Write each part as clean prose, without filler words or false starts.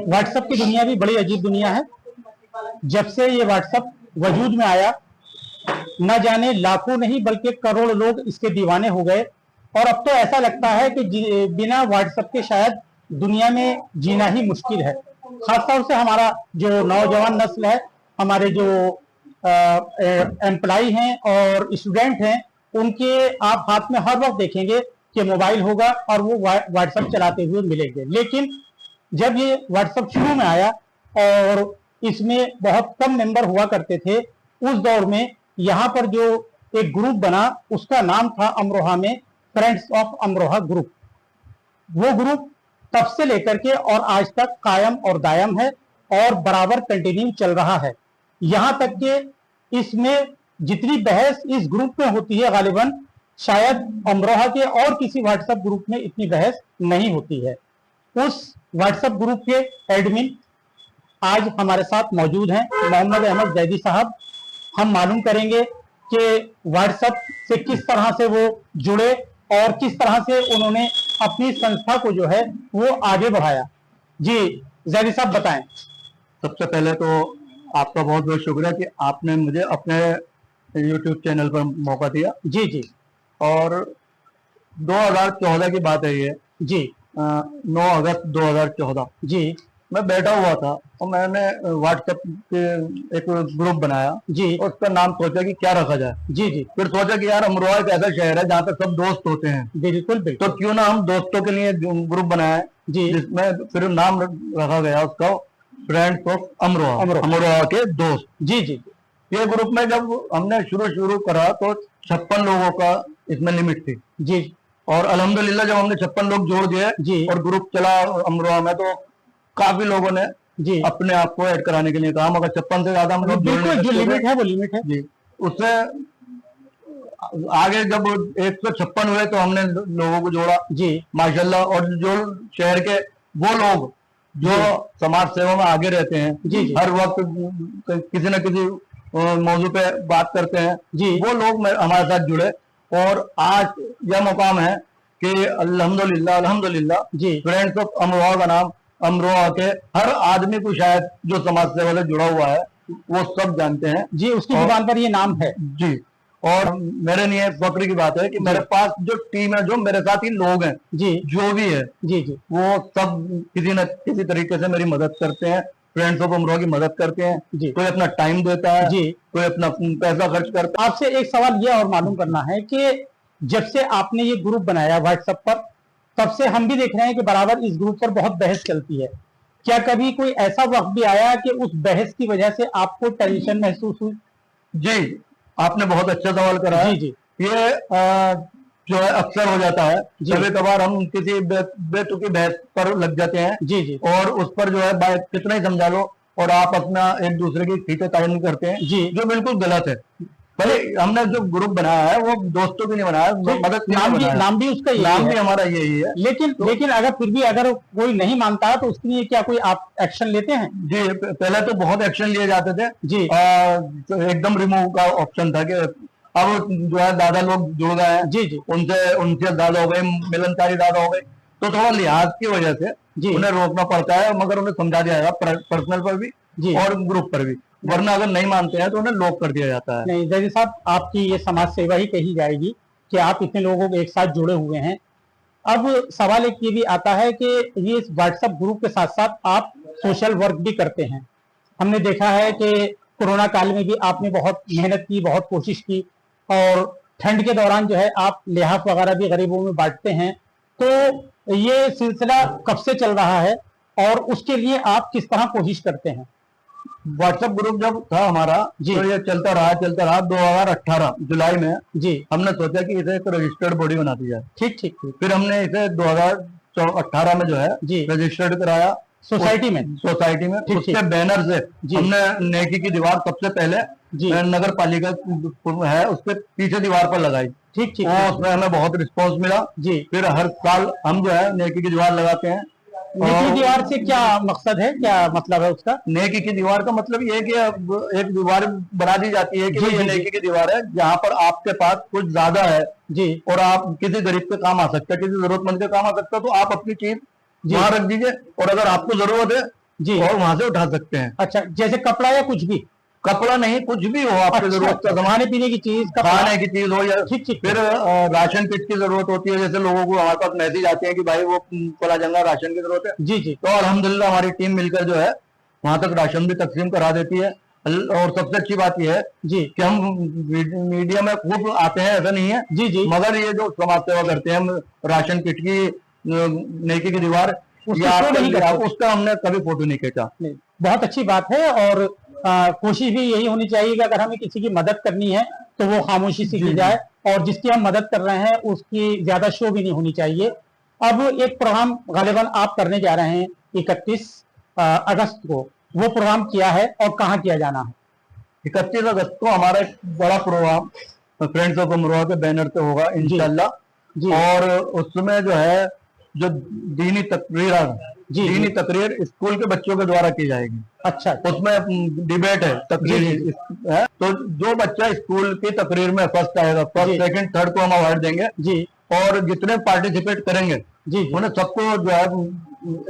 WhatsApp की दुनिया भी बड़ी अजीब दुनिया है। जब से ये व्हाट्सएप वजूद में आया, न जाने लाखों नहीं बल्कि करोड़ लोग इसके दीवाने हो गए। और अब तो ऐसा लगता है कि बिना व्हाट्सएप के शायद दुनिया में जीना ही मुश्किल है। खासतौर से हमारा जो नौजवान नस्ल है, हमारे जो एम्प्लॉय हैं और स्टूडेंट हैं, उनके आप हाथ में हर वक्त देखेंगे कि मोबाइल होगा और वो व्हाट्सएप चलाते हुए मिलेंगे। लेकिन जब ये व्हाट्सएप शुरू में आया और इसमें बहुत कम मेंबर हुआ करते थे, उस दौर में यहाँ पर जो एक ग्रुप बना उसका नाम था अमरोहा में फ्रेंड्स ऑफ अमरोहा ग्रुप। वो ग्रुप तब से लेकर के और आज तक कायम और दायम है और बराबर कंटिन्यू चल रहा है। यहाँ तक कि इसमें जितनी बहस इस ग्रुप में होती है, गालिबन शायद अमरोहा के और किसी व्हाट्सएप ग्रुप में इतनी बहस नहीं होती है। उस व्हाट्सएप ग्रुप के एडमिन आज हमारे साथ मौजूद हैं, मोहम्मद अहमद जैदी साहब। हम मालूम करेंगे कि व्हाट्सएप से किस तरह से वो जुड़े और किस तरह से उन्होंने अपनी संस्था को जो है वो आगे बढ़ाया। जी जैदी साहब बताएं। सबसे पहले तो आपका बहुत बहुत शुक्रिया कि आपने मुझे अपने YouTube चैनल पर मौका दिया। जी जी। और 2014 की बात है ये जी। 9 अगस्त 2014 जी। मैं बैठा हुआ था और मैंने व्हाट्सएप के एक ग्रुप बनाया जी। और उसका नाम सोचा कि क्या रखा जाए। जी जी। फिर सोचा कि यार अमरोहा एक ऐसा शहर है जहाँ पे सब दोस्त होते हैं। बिल्कुल बिल्कुल। तो क्यों ना हम दोस्तों के लिए ग्रुप बनाए, जिसमें फिर नाम रखा गया उसका फ्रेंड्स ऑफ अमरोहा, अमरोहा के दोस्त। जी जी। ये ग्रुप में जब हमने शुरू करा तो 56 लोगों का इसमें लिमिट थी जी। और अल्हम्दुलिल्लाह जब हमने 56 लोग जोड़ दिए और ग्रुप चला अमरोहा में, तो काफी लोगों ने जी अपने आप को ऐड कराने के लिए कहा, मगर 56 से ज्यादा हम लोग जो लिमिट है वो लिमिट है जी। उससे आगे जब 156 हुए तो हमने लोगों को जोड़ा जी माशाल्लाह। और जो शहर के वो लोग जो समाज सेवा में आगे रहते हैं जी, हर वक्त किसी न किसी मौजू पे बात करते हैं जी, वो लोग हमारे साथ जुड़े और आज यह मुकाम है कि अल्हम्दुलिल्लाह जी फ्रेंड्स ऑफ अमरोहा का नाम अमरोहा के हर आदमी को शायद जो समाज सेवा से जुड़ा हुआ है वो सब जानते हैं जी, उसकी जुबान पर ये नाम है जी। और मेरे लिए फक्र की बात है कि मेरे पास जो टीम है, जो मेरे साथ ही लोग हैं जी, जो भी है जी जी, वो सब किसी न किसी तरीके से मेरी मदद करते हैं, फ्रेंड्स ऑफ अमरोहा की मदद करते हैं जी। कोई अपना टाइम देता है जी, कोई अपना पैसा खर्च करता है। आपसे एक सवाल यह और मालूम करना है कि जब से आपने ये ग्रुप बनाया व्हाट्सएप पर, तब से हम भी देख रहे हैं कि बराबर इस ग्रुप पर बहुत बहस चलती है। क्या कभी कोई ऐसा वक्त भी आया कि उस बहस की वजह से आपको टेंशन महसूस हुई? जी, आपने बहुत अच्छा सवाल करा है जी। ये जो है अक्सर हो जाता है, कभी कभार हम किसी बेतुकी बहस पर लग जाते हैं जी जी, और उस पर जो है कितना ही समझा लो और आप अपना एक दूसरे की खींचातानी करते हैं जी, जो बिल्कुल गलत है। भाई हमने जो ग्रुप बनाया है वो दोस्तों के लिए बनाया है, मदद नाम भी उसका यही नाम भी हमारा यही है। लेकिन अगर फिर भी अगर कोई नहीं मानता है तो उसके लिए क्या कोई आप एक्शन लेते हैं? जी, पहले तो बहुत एक्शन लिए जाते थे जी, तो एकदम रिमूव का ऑप्शन था कि अब जो है दादा लोग जुड़ गए हैं जी जी, उनसे ज्यादा हो गए, मिलनसारी ज्यादा हो गई, तो थोड़ा लिहाज की वजह से जी उन्हें रोकना पड़ता है, मगर उन्हें समझा दिया जाएगा पर्सनल पर भी जी और ग्रुप पर भी, वरना अगर नहीं मानते हैं तो उन्हें लॉक कर दिया जाता है। नहीं जैदी साहब, आपकी ये समाज सेवा ही कही जाएगी कि आप इतने लोगों को एक साथ जुड़े हुए हैं। अब सवाल एक ये भी आता है कि ये व्हाट्सएप ग्रुप के साथ साथ आप सोशल वर्क भी करते हैं। हमने देखा है कि कोरोना काल में भी आपने बहुत मेहनत की, बहुत कोशिश की और ठंड के दौरान जो है आप लिहाफ वगैरह भी गरीबों में बांटते हैं। तो ये सिलसिला कब से चल रहा है और उसके लिए आप किस तरह कोशिश करते हैं? व्हाट्सएप ग्रुप जब था हमारा जी, तो ये चलता रहा 2018 जुलाई में जी, हमने सोचा कि इसे एक रजिस्टर्ड बॉडी बना दी जाए। ठीक ठीक ठीक। फिर हमने इसे 2018 में जो है जी रजिस्टर्ड कराया सोसाइटी में उसके बैनर से हमने नेकी की दीवार सबसे पहले नगर पालिका है उसके पीछे दीवार पर लगाई। ठीक ठीक। उसमें हमें बहुत रिस्पॉन्स मिला जी। फिर हर साल हम जो है नेकी की दीवार लगाते हैं। नेकी की दीवार से क्या मकसद है, क्या मतलब है उसका? नेकी की दीवार का मतलब ये है कि एक दीवार बना दी जाती है कि ये नेकी की दीवार है जहाँ पर आपके पास कुछ ज्यादा है जी और आप किसी गरीब के काम आ सकते हैं, किसी जरूरतमंद के काम आ सकता है, तो आप अपनी चीज वहां रख दीजिए और अगर आपको जरूरत है जी, और वहां से उठा सकते हैं। अच्छा, जैसे कपड़ा या कुछ भी? कपड़ा नहीं, कुछ भी हो आपके अच्छा, जरूरत का सामान, खाने पीने की चीज, खाने की चीज हो, या ठीक ठीक, फिर राशन किट की जरूरत होती है। जैसे लोगों को हमारे पास मैसेज आते हैं कि भाई वो फला जंगा राशन की जरूरत है, जी जी, तो अल्हम्दुलिल्लाह हमारी टीम मिलकर जो है वहां तक राशन भी तकसीम करा देती है। और सबसे अच्छी बात यह है जी कि हम मीडिया में खूब आते हैं, ऐसा नहीं है, जी जी, मगर ये जो समाज सेवा करते हैं, हम राशन किट की नेकी की दीवार उसकी या शो नहीं करते। उसका हमने कभी फोटो नहीं खींचा। नहीं, बहुत अच्छी बात है। और कोशिश भी यही होनी चाहिए कि अगर हमें किसी की मदद करनी है तो वो खामोशी से की जाए, और जिसकी हम मदद कर रहे हैं उसकी ज्यादा शो भी नहीं होनी चाहिए। अब एक प्रोग्राम गालिबन आप करने जा रहे हैं 31 अगस्त को, वो प्रोग्राम किया है और कहाँ किया जाना है? 31 अगस्त को हमारा एक बड़ा प्रोग्राम फ्रेंड्स ऑफ अमरोहा के बैनर पे होगा इंशाल्लाह। जी, और उसमें जो है जो दीनी तकरीर जी, दीनी तकरीर स्कूल के बच्चों के द्वारा की जाएगी। अच्छा, उसमें डिबेट है, तकरीर है, तो जो बच्चा स्कूल की तकरीर में फर्स्ट आएगा, फर्स्ट सेकंड थर्ड को हम अवार्ड देंगे जी, और जितने पार्टिसिपेट करेंगे जी, उन्हें सबको जो है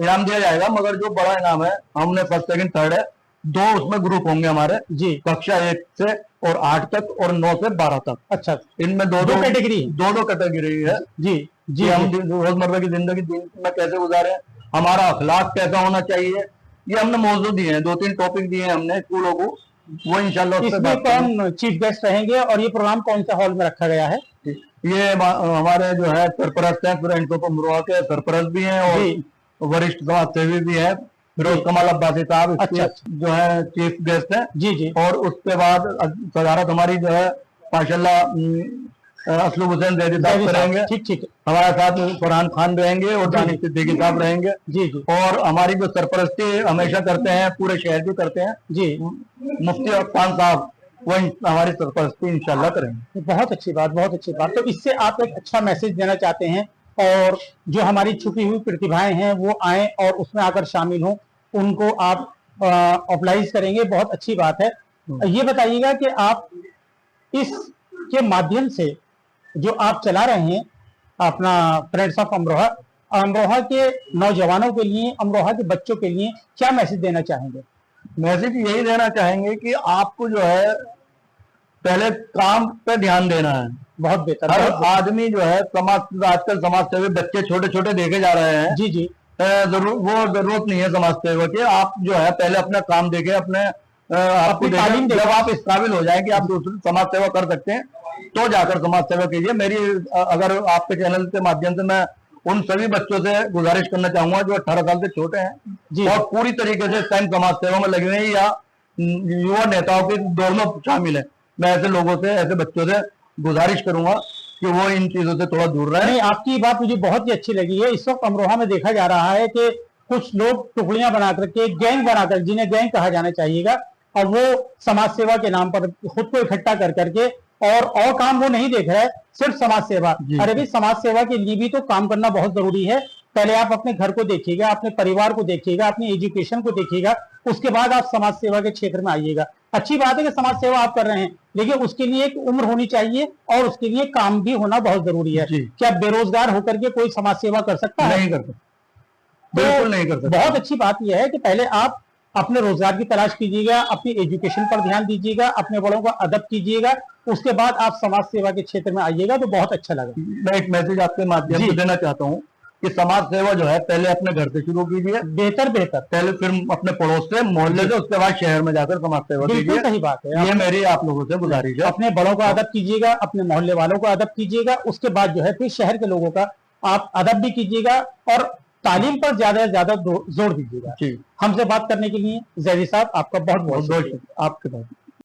इनाम दिया जाएगा। मगर जो बड़ा इनाम है, हमने फर्स्ट सेकंड थर्ड है, 2 उसमें ग्रुप होंगे हमारे जी, कक्षा 1 से और 8 तक और 9 से 12 तक। अच्छा, इनमें दो कैटेगरी है जी जी, हम रोजमर्रा की जिंदगी में कैसे गुजारे, हमारा अखलाक कैसा होना चाहिए, ये हमने मौजूद दिए हैं। 2-3 टॉपिक दिए हैं हमने स्कूलों को, वो इंशाल्लाह इसमें कौन चीफ गेस्ट रहेंगे और ये प्रोग्राम कौन सा हॉल में रखा गया है? ये हमारे जो है सरपरस्त हैं, फ्रेंड्स ऑफ अमरोहा के सरपरस्त भी हैं और वरिष्ठ समाज सेवी भी है, फिरोज कमाल अब्बासी साहब अच्छा, जो है चीफ गेस्ट हैं। जी जी, और उसके बाद सदारत हमारी जो है माशाल्लाह असलू हुसैन जैदी साहब करेंगे, ठीक ठीक, हमारे साथ फरहान खान रहेंगे और दानिश सिद्दीकी साहब रहेंगे। जी जी, और हमारी जो सरपरस्ती हमेशा करते हैं, पूरे शहर की करते हैं जी, मुफ्ती अफान साहब, वो हमारी सरपरस्ती इंशाल्लाह करेंगे। बहुत अच्छी बात, बहुत अच्छी बात। तो इससे आप एक अच्छा मैसेज देना चाहते हैं, और जो हमारी छुपी हुई प्रतिभाएं हैं वो आए और उसमें आकर शामिल हों, उनको आप ऑब्लाइज करेंगे, बहुत अच्छी बात है। ये बताइएगा कि आप इसके माध्यम से जो आप चला रहे हैं अपना फ्रेंड्स ऑफ अमरोहा, अमरोहा के नौजवानों के लिए, अमरोहा के बच्चों के लिए क्या मैसेज देना चाहेंगे? मैसेज यही देना चाहेंगे कि आपको जो है पहले काम पे ध्यान देना है। बहुत बेहतर, हर आदमी जो है समाज, आजकल समाज सेवी बच्चे छोटे छोटे देखे जा रहे हैं। जी जी, वो जरूरत नहीं है समाज सेवा की। आप जो है पहले अपना काम देखें, अपने आपको तालीम जब आप इस काबिल हो जाए कि आप दूसरी समाज सेवा कर सकते हैं, तो जाकर समाज सेवा कीजिए। मेरी अगर आपके चैनल के माध्यम से मैं उन सभी बच्चों से गुजारिश करना चाहूंगा जो 18 साल से छोटे हैं और पूरी तरीके से इस टाइम समाज सेवा में लगे हुए हैं या युवा नेताओं की दौड़ में शामिल है, मैं ऐसे लोगों से, ऐसे बच्चों से गुजारिश करूंगा कि वो इन चीजों से थोड़ा दूर रहे। नहीं, आपकी बात मुझे बहुत ही अच्छी लगी है। इस वक्त अमरोहा में देखा जा रहा है कि कुछ लोग टुकड़ियां बना करके, गैंग बनाकर, जिन्हें गैंग कहा जाना चाहिएगा, और वो समाज सेवा के नाम पर खुद को इकट्ठा कर करके और काम वो नहीं देख रहा है, सिर्फ समाज सेवा। अरे भाई, समाज सेवा के लिए भी तो काम करना बहुत जरूरी है। पहले आप अपने घर को देखिएगा, अपने परिवार को देखिएगा, अपनी एजुकेशन को देखिएगा, उसके बाद आप समाज सेवा के क्षेत्र में आइएगा। अच्छी बात है कि समाज सेवा आप कर रहे हैं, लेकिन उसके लिए एक उम्र होनी चाहिए और उसके लिए काम भी होना बहुत जरूरी है। क्या बेरोजगार होकर के कोई समाज सेवा कर सकता है? नहीं कर सकता, बिल्कुल नहीं कर सकता। बहुत अच्छी बात यह है कि पहले आप अपने रोजगार की तलाश कीजिएगा, अपनी एजुकेशन पर ध्यान दीजिएगा, अपने बड़ों का अदब कीजिएगा, उसके बाद आप समाज सेवा के क्षेत्र में आइएगा, तो बहुत अच्छा लगा। मैं एक मैसेज आपके माध्यम से देना चाहता हूँ कि समाज सेवा जो है पहले अपने घर से शुरू कीजिए, बेहतर, पहले फिर अपने पड़ोस से, मोहल्ले से, उसके बाद शहर में जाकर समाज सेवा कीजिए। सही बात है, ये मेरी आप लोगों से गुजारिश है। अपने बड़ों का अदब कीजिएगा, अपने मोहल्ले वालों का अदब कीजिएगा, उसके बाद जो है फिर शहर के लोगों का आप अदब भी कीजिएगा और तालीम पर ज्यादा से ज्यादा जोर दीजिएगा। हमसे बात करने के लिए जैदी साहब आपका बहुत बहुत आपके पास